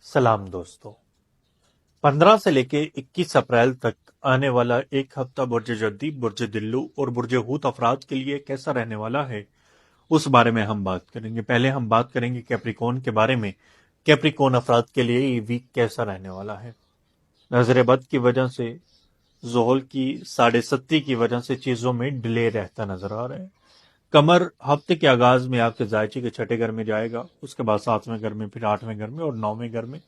सलाम दोस्तों। 15 से लेके 21 अप्रैल तक आने वाला एक हफ्ता बुर्ज जद्दी, बुर्ज दिल्लू और बुर्ज हूत अफराद के लिए कैसा रहने वाला है, उस बारे में हम बात करेंगे। पहले हम बात करेंगे कैप्रिकॉर्न के बारे में। कैप्रिकॉर्न अफराद के लिए ये वीक कैसा रहने वाला है। नजर बद की वजह से, जोहल की 7.5 की वजह से चीजों में डिले रहता नजर आ रहा है। कमर हफ्ते के आगाज में आपके जायचे के छठे घर में जाएगा, उसके बाद 7वें घर में, फिर 8वें घर में और 9वें घर में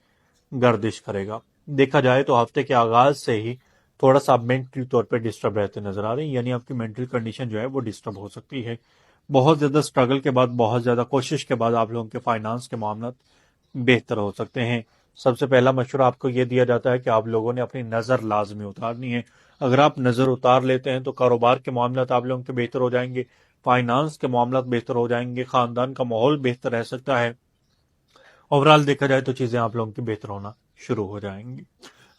गर्दिश करेगा। देखा जाए तो हफ्ते के आगाज से ही थोड़ा सा आप मेंटली तौर पे डिस्टर्ब रहते नजर आ रहे हैं, यानी आपकी मेंटल कंडीशन जो है वो डिस्टर्ब हो सकती है। बहुत ज्यादा स्ट्रगल के बाद, बहुत ज्यादा कोशिश के बाद आप लोगों के फाइनेंस के मामला बेहतर हो सकते हैं। सबसे पहला मशवरा आपको यह दिया जाता है कि आप लोगों ने अपनी नजर लाजमी उतारनी है। अगर आप नजर उतार लेते हैं तो कारोबार के मामला आप लोगों के बेहतर हो जाएंगे, फाइनेंस के मामला बेहतर हो जाएंगे, खानदान का माहौल बेहतर रह सकता है। ओवरऑल देखा जाए तो चीजें आप लोगों की बेहतर होना शुरू हो जाएंगी।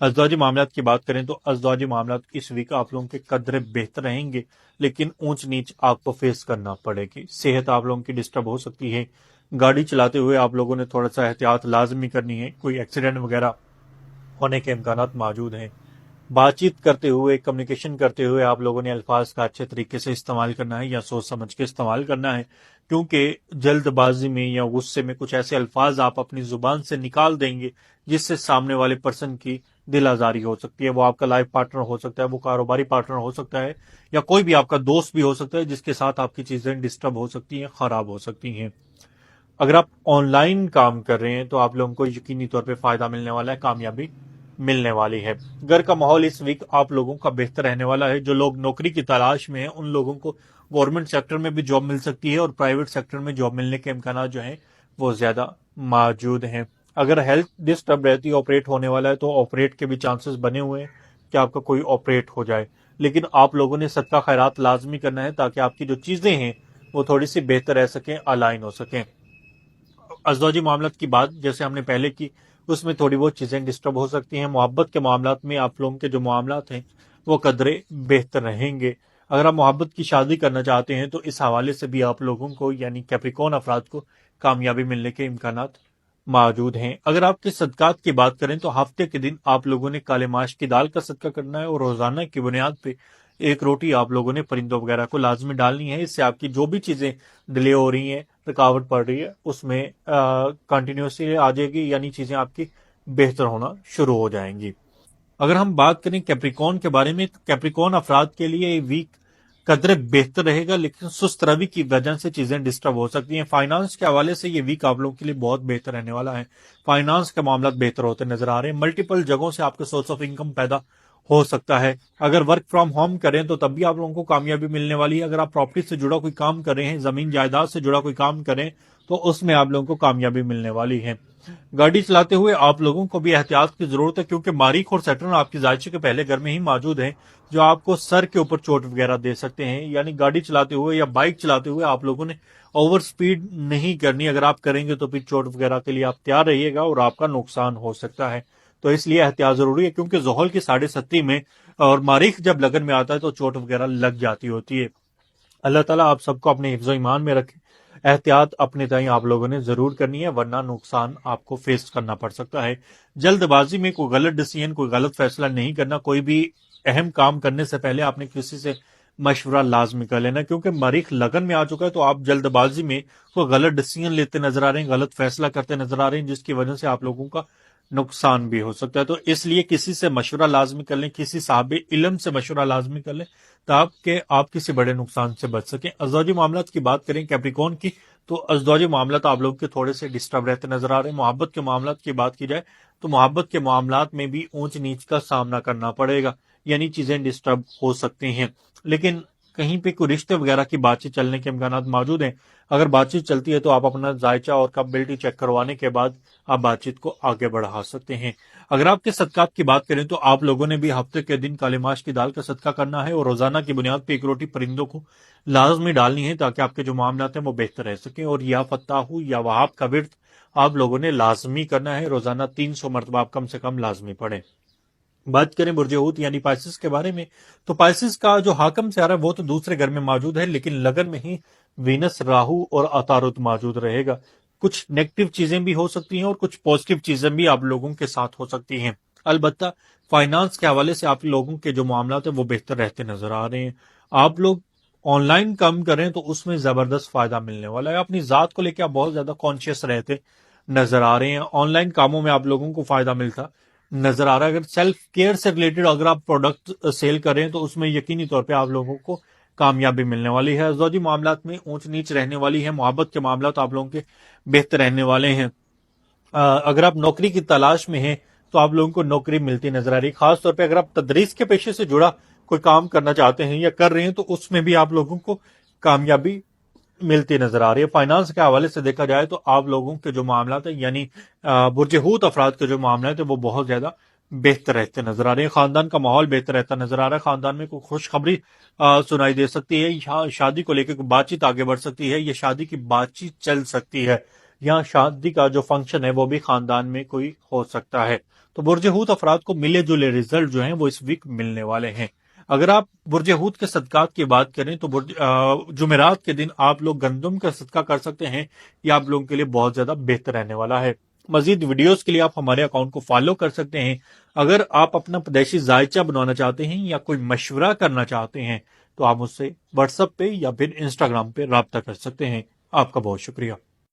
अज़वाजी मामलात की बात करें तो अज़वाजी मामलात इस वीक आप लोगों के कदरे बेहतर रहेंगे, लेकिन ऊंच नीच आपको फेस करना पड़ेगी। सेहत आप लोगों की डिस्टर्ब हो सकती है। गाड़ी चलाते हुए आप लोगों ने थोड़ा सा एहतियात लाजमी करनी है, कोई एक्सीडेंट वगैरह होने के इम्कानात मौजूद हैं। बातचीत करते हुए, कम्युनिकेशन करते हुए आप लोगों ने अल्फाज का अच्छे तरीके से इस्तेमाल करना है या सोच समझ के इस्तेमाल करना है, क्योंकि जल्दबाजी में या गुस्से में कुछ ऐसे अल्फाज आप अपनी जुबान से निकाल देंगे जिससे सामने वाले पर्सन की दिल आजारी हो सकती है। वो आपका लाइफ पार्टनर हो सकता है, वो कारोबारी पार्टनर हो सकता है, या कोई भी आपका दोस्त भी हो सकता है जिसके साथ आपकी चीजें डिस्टर्ब हो सकती हैं, खराब हो सकती हैं। अगर आप ऑनलाइन काम कर रहे हैं तो आप लोगों को यकीनी तौर पे फायदा मिलने वाला है, कामयाबी मिलने वाली है। घर का माहौल इस वीक आप लोगों का बेहतर रहने वाला है। जो लोग नौकरी की तलाश में हैं उन लोगों को गवर्नमेंट सेक्टर में भी जॉब मिल सकती है और प्राइवेट सेक्टर में जॉब मिलने के इम्कान जो हैं वो ज्यादा मौजूद हैं। अगर हेल्थ डिस्टर्ब रहती है, ऑपरेट होने वाला है, तो ऑपरेट के भी चांसेस बने हुए हैं कि आपका कोई ऑपरेट हो जाए। लेकिन आप लोगों ने सदका खैरात लाजमी करना है ताकि आपकी जो चीजें हैं वो थोड़ी सी बेहतर रह सकें, अलाइन हो सकें। अज़वाजी मामलात की बात जैसे हमने पहले की, उसमें थोड़ी बहुत चीजें डिस्टर्ब हो सकती हैं। मोहब्बत के मामलात में आप लोगों के जो मामलात हैं वो कदरे बेहतर रहेंगे। अगर आप मोहब्बत की शादी करना चाहते हैं तो इस हवाले से भी आप लोगों को, यानी कैप्रिकॉर्न अफराद को, कामयाबी मिलने के इम्कानात मौजूद हैं। अगर आपके सदकात की बात करें तो हफ्ते के दिन आप लोगों ने काले माश की दाल का सदका करना है और रोजाना की बुनियाद पे एक रोटी आप लोगों ने परिंदों वगैरह को लाजमी डालनी है। इससे आपकी जो भी चीजें डिले हो रही हैं, रुकावट पड़ रही है, उसमें कंटिन्यूसली आ जाएगी, यानी चीजें आपकी बेहतर होना शुरू हो जाएंगी। अगर हम बात करें कैप्रिकॉर्न के बारे में तो कैप्रिकॉर्न अफराद के लिए ये वीक कदरे बेहतर रहेगा, लेकिन सुस्त रवि की वजह से चीजें डिस्टर्ब हो सकती हैं। फाइनेंस के हवाले से ये वीक आप लोगों के लिए बहुत बेहतर रहने वाला है। फाइनेंस के मामला बेहतर होते नजर आ रहे हैं। मल्टीपल जगहों से आपके सोर्स ऑफ इनकम पैदा हो सकता है। अगर वर्क फ्रॉम होम करें तो तब भी आप लोगों को कामयाबी मिलने वाली है। अगर आप प्रॉपर्टी से जुड़ा कोई काम कर रहे हैं, जमीन जायदाद से जुड़ा कोई काम करें, तो उसमें आप लोगों को कामयाबी मिलने वाली है। गाड़ी चलाते हुए आप लोगों को भी एहतियात की जरूरत है, क्योंकि मारीख और सैटर्न आपकी जायचे के पहले घर में ही मौजूद हैं, जो आपको सर के ऊपर चोट वगैरह दे सकते हैं। यानी गाड़ी चलाते हुए या बाइक चलाते हुए आप लोगों ने ओवर स्पीड नहीं करनी। अगर आप करेंगे तो फिर चोट वगैरह के लिए आप तैयार रहिएगा और आपका नुकसान हो सकता है। तो इसलिए एहतियात जरूरी है, क्योंकि जोहल की 7.5 में और मारीख जब लगन में आता है तो चोट वगैरह लग जाती होती है। अल्लाह ताला आप सबको अपने हिफ्ज़ ईमान में रखे। एहतियात अपने ताई आप लोगों ने जरूर करनी है, वरना नुकसान आपको फेस करना पड़ सकता है। जल्दबाजी में कोई गलत डिसीजन, कोई गलत फैसला नहीं करना। कोई भी अहम काम करने से पहले आपने किसी से मशवरा लाजमी कर लेना, क्योंकि मरीख लगन में आ चुका है। तो आप जल्दबाजी में कोई गलत डिसीजन लेते नजर आ रहे हैं, गलत फैसला करते नजर आ रहे हैं, जिसकी वजह से आप लोगों का नुकसान भी हो सकता है। तो इसलिए किसी से मशवरा लाजमी कर लें, किसी साहिब इल्म से मशवरा लाजमी कर लें, ताकि आप किसी बड़े नुकसान से बच सकें। अज़वाजी मामलात की बात करें कैप्रिकॉर्न की, तो अज़वाजी मामलात आप लोगों के थोड़े से डिस्टर्ब रहते नजर आ रहे हैं। मोहब्बत के मामलात की बात की जाए तो मोहब्बत के मामलात में भी ऊंच नीच का सामना करना पड़ेगा, यानी चीजें डिस्टर्ब हो सकती हैं। लेकिन कहीं पे कोई रिश्ते वगैरह की बातचीत चलने के इम्कान मौजूद हैं। अगर बातचीत चलती है तो आप अपना जायचा और कैपेबिलिटी चेक करवाने के बाद आप बातचीत को आगे बढ़ा सकते हैं। अगर आपके सदकात की बात करें तो आप लोगों ने भी हफ्ते के दिन काले माश की दाल का सदका करना है और रोजाना की बुनियाद पर एक रोटी परिंदों को लाजमी डालनी है, ताकि आपके जो मामलात हैं वो बेहतर रह सके। और या फत्ताहू या वहाब का विर्द आप लोगों ने लाजमी करना है, रोजाना 300 मरतबा आप कम से कम लाजमी पढ़ें। बात करें बुर्ज हूत यानी पाइसिस के बारे में, तो पाइसिस का जो हाकम से आ रहा है वो तो दूसरे घर में मौजूद है, लेकिन लगन में ही वीनस, राहु और अतारुत मौजूद रहेगा। کچھ نیگیٹو چیزیں بھی ہو سکتی ہیں اور کچھ پازیٹیو چیزیں بھی آپ لوگوں کے ساتھ ہو سکتی ہیں۔ البتہ فائنانس کے حوالے سے آپ لوگوں کے جو معاملات ہیں وہ بہتر رہتے نظر آ رہے ہیں۔ آپ لوگ آن لائن کام کریں تو اس میں زبردست فائدہ ملنے والا ہے۔ اپنی ذات کو لے کے آپ بہت زیادہ کانشیس رہتے نظر آ رہے ہیں۔ آن لائن کاموں میں آپ لوگوں کو فائدہ ملتا نظر آ رہا ہے۔ اگر سیلف کیئر سے ریلیٹڈ اگر آپ پروڈکٹ سیل کریں تو اس میں یقینی طور پہ آپ لوگوں کو کامیابی ملنے والی ہے۔ زوجی معاملات میں اونچ نیچ رہنے والی ہے۔ محبت کے معاملات آپ لوگوں کے بہتر رہنے والے ہیں۔ اگر آپ نوکری کی تلاش میں ہیں تو آپ لوگوں کو نوکری ملتی نظر آ رہی ہے۔ خاص طور پہ اگر آپ تدریس کے پیشے سے جڑا کوئی کام کرنا چاہتے ہیں یا کر رہے ہیں تو اس میں بھی آپ لوگوں کو کامیابی ملتی نظر آ رہی ہے۔ فائنانس کے حوالے سے دیکھا جائے تو آپ لوگوں کے جو معاملات ہیں یعنی برج حوت افراد کے جو معاملات ہیں وہ بہت زیادہ بہتر رہتے نظر آ رہے ہیں۔ خاندان کا ماحول بہتر رہتا نظر آ رہا ہے۔ خاندان میں کوئی خوشخبری سنائی دے سکتی ہے۔ شادی کو لے کے کوئی بات چیت آگے بڑھ سکتی ہے یا شادی کی بات چیت چل سکتی ہے، یا شادی کا جو فنکشن ہے وہ بھی خاندان میں کوئی ہو سکتا ہے۔ تو برج حوت افراد کو ملے جلے ریزلٹ جو ہیں وہ اس ویک ملنے والے ہیں۔ اگر آپ برج حوت کے صدقات کی بات کریں تو جمعرات کے دن آپ لوگ گندم کا صدقہ کر سکتے ہیں۔ یہ آپ لوگوں کے لیے بہت زیادہ بہتر رہنے والا ہے۔ مزید ویڈیوز کے لیے آپ ہمارے اکاؤنٹ کو فالو کر سکتے ہیں۔ اگر آپ اپنا پیدائشی ذائچہ بنوانا چاہتے ہیں یا کوئی مشورہ کرنا چاہتے ہیں تو آپ مجھ سے واٹس ایپ پہ یا پھر انسٹاگرام پہ رابطہ کر سکتے ہیں۔ آپ کا بہت شکریہ۔